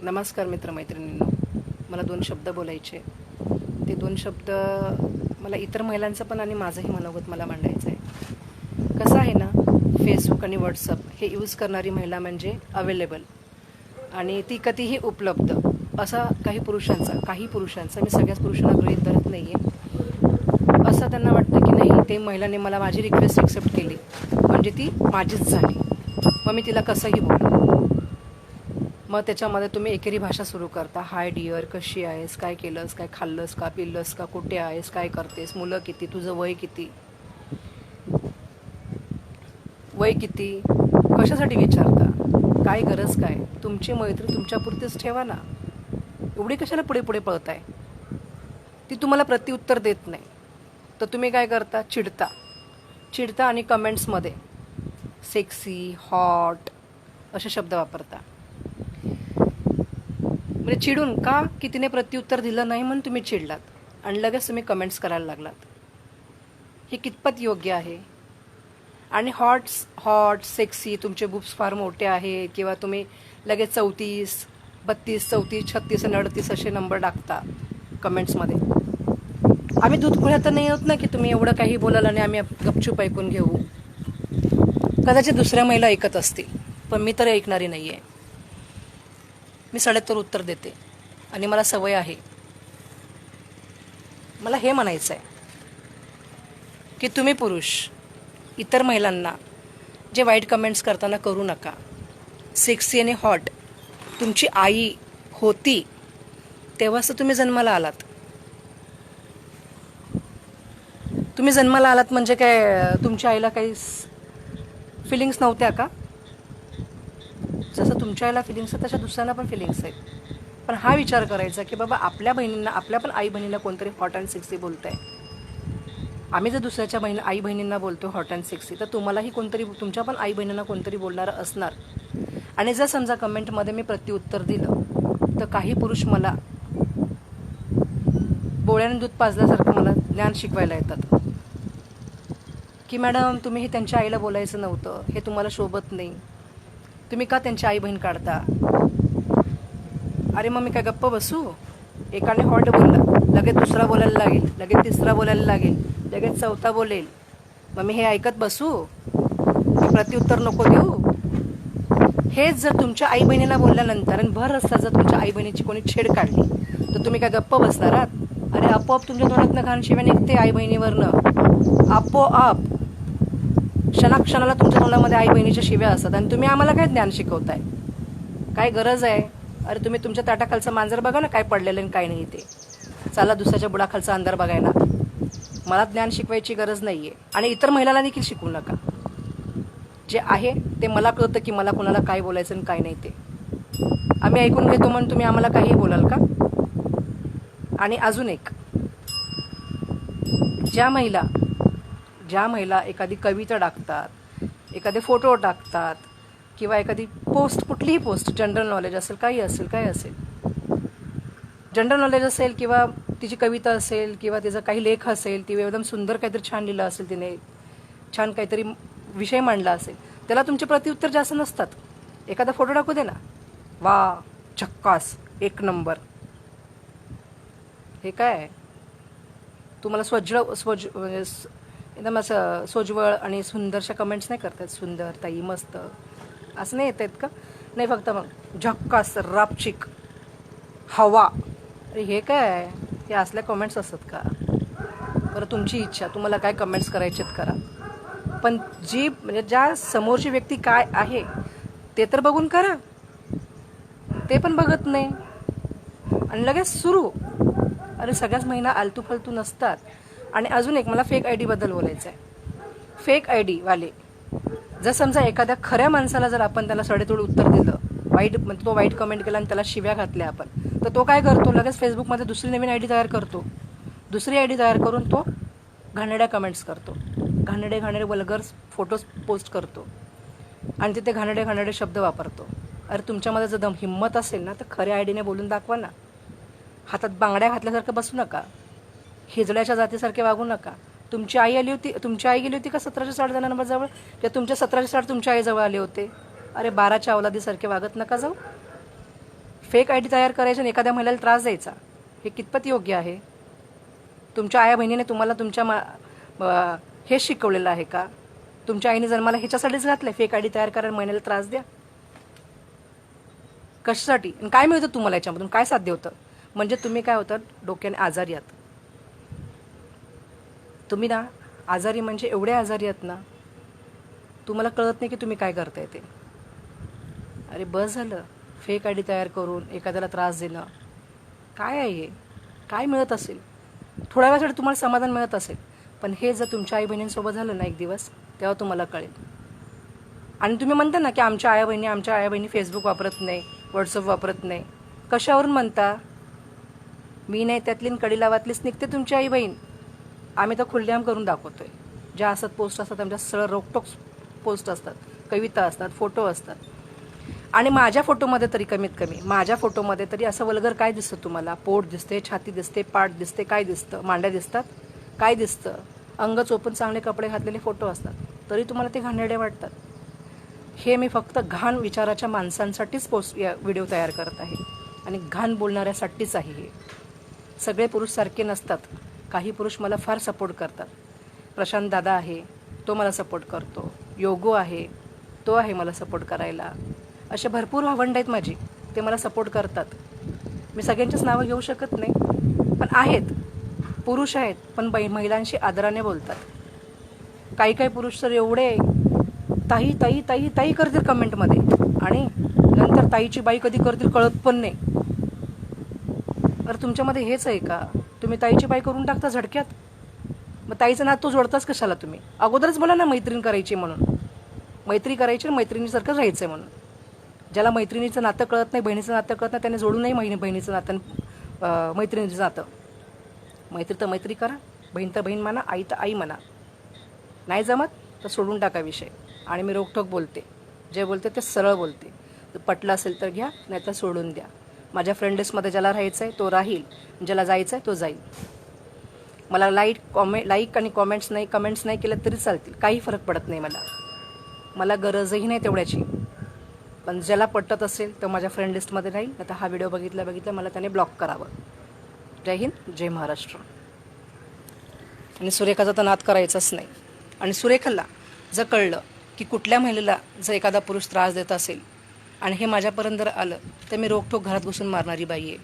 नमस्कार मित्रमैत्रिणींनो. मला 2 शब्द बोलायचे. ते 2 शब्द मला इतर महिलांचं पण आणि माझंही मनोगत मला मांडायचं आहे. कसं आहे ना, फेसबुक आणि व्हॉट्सअप हे यूज करणारी महिला म्हणजे अवेलेबल आणि ती कधीही उपलब्ध असा काही पुरुषांचा मी सगळ्याच पुरुषांना गृहीत धरत नाही आहे. असं त्यांना वाटतं की नाही, ते महिलाने मला माझी रिक्वेस्ट एक्सेप्ट केली म्हणजे ती माझीच झाली, मग मी तिला कसंही बोलू. मग त्याच्यामध्ये तुम्ही एकेरी भाषा सुरू करता. हाय डिअर, कशी आहेस, काय केलंस, काय खाल्लंस का, पिल्लंस का, कुठे आहेस, काय करतेस, मुलं किती, तुझं वय किती, वय किती, कशासाठी विचारता, काय गरज, काय तुमची मैत्री तुमच्यापुरतीच ठेवा ना. एवढी कशाला पुढे पुढे पळताय. ती तुम्हाला प्रत्युत्तर देत नाही तर तुम्ही काय करता, चिडता आणि कमेंट्समध्ये सेक्सी, हॉट असे शब्द वापरता. म्हणजे चिडून का, की तिने प्रत्युत्तर दिलं नाही म्हणून तुम्ही चिडलात आणि लगेच तुम्ही कमेंट्स करायला लागलात. हे कितपत योग्य आहे. आणि हॉट सेक्सी, तुमचे बुक्स फार मोठे आहे किंवा तुम्ही लगेच 34, 32, 34, 36 आणि 38 असे नंबर टाकता कमेंट्समध्ये. आम्ही दूधखोऱ्या तर नाही होत ना की तुम्ही एवढं काही बोलाल आणि आम्ही गपचूप ऐकून घेऊ. कदाचित दुसऱ्या महिला ऐकत असतील पण मी तर ऐकणारी नाही आहे. मी सडेतोड उत्तर देते आणि मला सवय आहे. मला हे म्हणायचं आहे की तुम्ही पुरुष इतर महिलांना जे वाईट कमेंट्स करताना करू नका. सेक्सी आणि हॉट तुमची आई होती तेव्हाच तुम्ही जन्माला आलात. तुम्ही जन्माला आलात म्हणजे काय तुमच्या आईला काही फिलिंग्स नव्हत्या का? जसं तुमच्या आईला फिलिंग्स आहेत तशा दुसऱ्यांना पण फिलिंग्स आहेत. पण हा विचार करायचा की बाबा आपल्या बहिणींना, आपल्या पण आई बहिणींना कोणतरी हॉट अँड सेक्सी बोलत आहे. आम्ही जर दुसऱ्याच्या आई बहिणींना बोलतो हॉट अँड सेक्सी तर तुम्हालाही कोणतरी, तुमच्या पण आई बहिणींना कोणतरी बोलणारं असणार. आणि जर समजा कमेंटमध्ये मी प्रत्युत्तर दिलं तर काही पुरुष मला बोळ्याने दूध पाजल्यासारखं मला ज्ञान शिकवायला येतात की मॅडम तुम्ही हे त्यांच्या आईला बोलायचं नव्हतं, हे तुम्हाला शोभत नाही, तुम्ही का त्यांची आई बहीण काढता. अरे मग मी काय गप्प बसू. एकाने हॉट बोलला लगेच दुसरा बोलायला लागेल, लगेच तिसरा बोलायला लागेल, लगेच चौथा बोलेल. मग मी हे ऐकत बसू, प्रत्युत्तर नको देऊ. हेच जर तुमच्या आई बहिणीला बोलल्यानंतर आणि भर रस्ता जर तुमच्या आई बहिणीची कोणी छेड काढली तर तुम्ही काय गप्प बसणार आहात. अरे आपोआप तुमच्या तोंडातनं घाण शिव्या निघते आई बहिणीवरनं. आपोआप क्षणाक्षणाला तुमच्या तोंडामध्ये आई बहिणीच्या शिव्या असतात आणि तुम्ही आम्हाला काय ज्ञान शिकवताय. काय गरज आहे. अरे तुम्ही तुमच्या ताटाखालचं मांजर बघा ना, काय पडलेलं आणि काय नाही ते. चला दुसऱ्याच्या बुडाखालचा अंधार बघायला. मला ज्ञान शिकवायची गरज नाही आहे आणि इतर महिलांना देखील शिकवू नका. जे आहे ते मला कळतं की मला कोणाला काय बोलायचं आणि काय नाही ते. आम्ही ऐकून घेतो म्हणून तुम्ही आम्हाला काहीही बोलाल का. आणि अजून एक, ज्या महिला एखादी कविता टाकतात, एखादे फोटो टाकतात किंवा एखादी पोस्ट, कुठलीही पोस्ट, जनरल नॉलेज असेल, काही असेल, काय असेल, जनरल नॉलेज असेल किंवा तिची कविता असेल किंवा तिचा काही लेख असेल, ती एकदम सुंदर काहीतरी छान लिहिलं असेल, तिने छान काहीतरी विषय मांडला असेल, त्याला तुमचे प्रत्युत्तर जास्त नसतात. एखादा फोटो टाकू दे ना, वा झक्कास, एक नंबर. हे काय तुम्हाला म्हणजे एकदम असं सोज्वळ आणि सुंदरशा कमेंट्स नाही करतात. सुंदर ताई, मस्त असं नाही येत आहेत का. नाही, फक्त मग झक्कास, रापचिक, हवा. अरे हे काय, हे असल्या कमेंट्स असतात का. बरं तुमची इच्छा, तुम्हाला काय कमेंट्स करायचेत करा, पण जी म्हणजे ज्या समोरची व्यक्ती काय आहे ते तर बघून करा. ते पण बघत नाही आणि लगेच सुरू. अरे सगळ्याच महिना आलतू फालतू नसतात. आणि अजून एक, मला फेक आय डीबद्दल बोलायचं आहे. फेक आय डीवाले जर समजा एखाद्या खऱ्या माणसाला जर आपण त्याला सडेतोड उत्तर दिलं, वाईट म्हणजे तो वाईट कमेंट केला आणि त्याला शिव्या घातल्या आपण, तर तो काय करतो, लगेच फेसबुकमध्ये दुसरी नवीन आय डी तयार करतो. दुसरी आय डी तयार करून तो घाणेरड्या कमेंट्स करतो, घाणेरडे वल्गर फोटोज पोस्ट करतो आणि तिथे घाणेरडे शब्द वापरतो. अरे तुमच्यामध्ये जर हिंमत असेल ना तर खऱ्या आय डीने बोलून दाखवा ना. हातात बांगड्या घातल्यासारखं बसू नका, हिजड्याच्या जातीसारखे वागू नका. तुमची आई गेली होती का 1760 नंबरजवळ, किंवा तुमच्या 1760 तुमच्या आईजवळ आले होते. अरे 12च्या अवलादीसारखे वागत नका जाऊ. फेक आय डी तयार करायचे आणि एखाद्या महिलेला त्रास द्यायचा, हे कितपत योग्य आहे? तुमच्या आया बहिणीने तुम्हाला हेच शिकवलेलं आहे का? तुमच्या आईने जन्माला ह्याच्यासाठीच घातलंय, फेक आय डी तयार करा, महिन्याला त्रास द्या? कशासाठी? आणि काय मिळतं तुम्हाला याच्यामधून? काय साध्य होतं? म्हणजे तुम्ही काय होतं, डोक्याने आजारी आहात तुम्ही ना. आजारी म्हणजे एवढे आजारी आहात ना, तुम्हाला कळत नाही की तुम्ही काय करताय ते. अरे बस झालं, फेक आय डी तयार करून एखाद्याला त्रास देणं. काय आहे हे? काय मिळत असेल? थोड्या वेळासाठी तुम्हाला समाधान मिळत असेल, पण हे जर तुमच्या आई बहिणींसोबत झालं ना एक दिवस, तेव्हा तुम्हाला कळेल. आणि तुम्ही म्हणता ना की आमच्या आया बहिणी फेसबुक वापरत नाही, व्हॉट्सअप वापरत नाही. कशावरून म्हणता? मी नाही त्यातली कडिलावातलीच निघते तुमची आई बहीण. आम्ही तर खुल्लेआम करून दाखवतोय. ज्या असतात पोस्ट असतात आमच्या सरळ रोकटोक पोस्ट असतात, कविता असतात, फोटो असतात. आणि माझ्या फोटोमध्ये तरी कमीत कमी माझ्या फोटोमध्ये तरी असं वल्गर काय दिसतं तुम्हाला? पोट दिसते, छाती दिसते, पाठ दिसते, काय दिसतं? मांड्या दिसतात, काय दिसतं? अंग चोपून चांगले कपडे घातलेले फोटो असतात, तरी तुम्हाला ते घाणेरडे वाटतात. हे मी फक्त घाण विचाराच्या माणसांसाठीच व्हिडिओ तयार करत आहे आणि घाण बोलणाऱ्यासाठीच आहे. हे सगळे पुरुष सारखे नसतात. काही पुरुष मला फार सपोर्ट करतात. प्रशांत दादा आहे, तो मला सपोर्ट करतो. योगो आहे, तो आहे मला सपोर्ट करायला. असे भरपूर भावंड आहेत माझी, ते मला सपोर्ट करतात. मी सगळ्यांचीच नावं घेऊ शकत नाही, पण आहेत, पुरुष आहेत, पण महिलांशी आदराने बोलतात. काही काही पुरुष तर एवढे ताई ताई ताई ताई करतील कमेंटमध्ये, आणि नंतर ताईची बाई कधी करतील कळत पण नाही. तर तुमच्यामध्ये हेच आहे का? तुम्ही ताईची बाई करून टाकता झडक्यात. मग ताईचं नात तो जोडताच कशाला तुम्ही? अगोदरच बोला ना मैत्रीण करायची म्हणून. मैत्री करायची, मैत्रिणीसारखं राहायचं आहे म्हणून. ज्याला मैत्रिणीचं नातं कळत नाही, बहिणीचं नातं कळत नाही, त्याने जोडू नाही बहिणीचं नातं, मैत्रिणीचं नातं. मैत्री तर मैत्री करा, बहीण तर बहीण म्हणा, आई तर आई म्हणा. नाही जमत तर सोडून टाका विषय. आणि मी रोकठोक बोलते, जे बोलते ते सरळ बोलते. पटलं असेल तर घ्या, नाही तर सोडून द्या. माझ्या फ्रेंड लिस्टमध्ये ज्याला राहायचं आहे तो राहील, ज्याला जायचं आहे तो जाईल. मला लाईक आणि कमेंट्स नाही केलं तरी चालतील, काही फरक पडत नाही मला गरजही नाही तेवढ्याची. पण ज्याला पटत असेल तर माझ्या फ्रेंड लिस्टमध्ये राहील, आता हा व्हिडिओ बघितला मला त्याने ब्लॉक करावं. जय हिंद, जय महाराष्ट्र. आणि सुरेखाचा तर नाद करायचाच नाही. आणि सुरेखाला जर कळलं की कुठल्या महिलेला जर एखादा पुरुष त्रास देत असेल आणि हे माझ्यापर्यंत जर आलं, तर मी रोकठोक घरात घुसून मारणारी बाई आहे.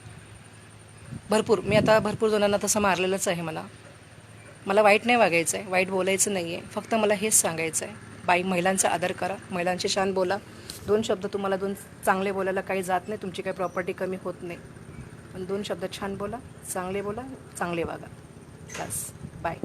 मी आता भरपूर जणांना तसं मारलेलंच आहे. मला वाईट नाही वागायचं आहे, वाईट बोलायचं नाही आहे. फक्त मला हेच सांगायचं आहे, बाई महिलांचा आदर करा, महिलांशी छान बोला. 2 शब्द तुम्हाला 2 चांगले बोलायला काही जात नाही, तुमची काही प्रॉपर्टी कमी होत नाही. पण 2 शब्द छान बोला, चांगले वागा. बस, बाय.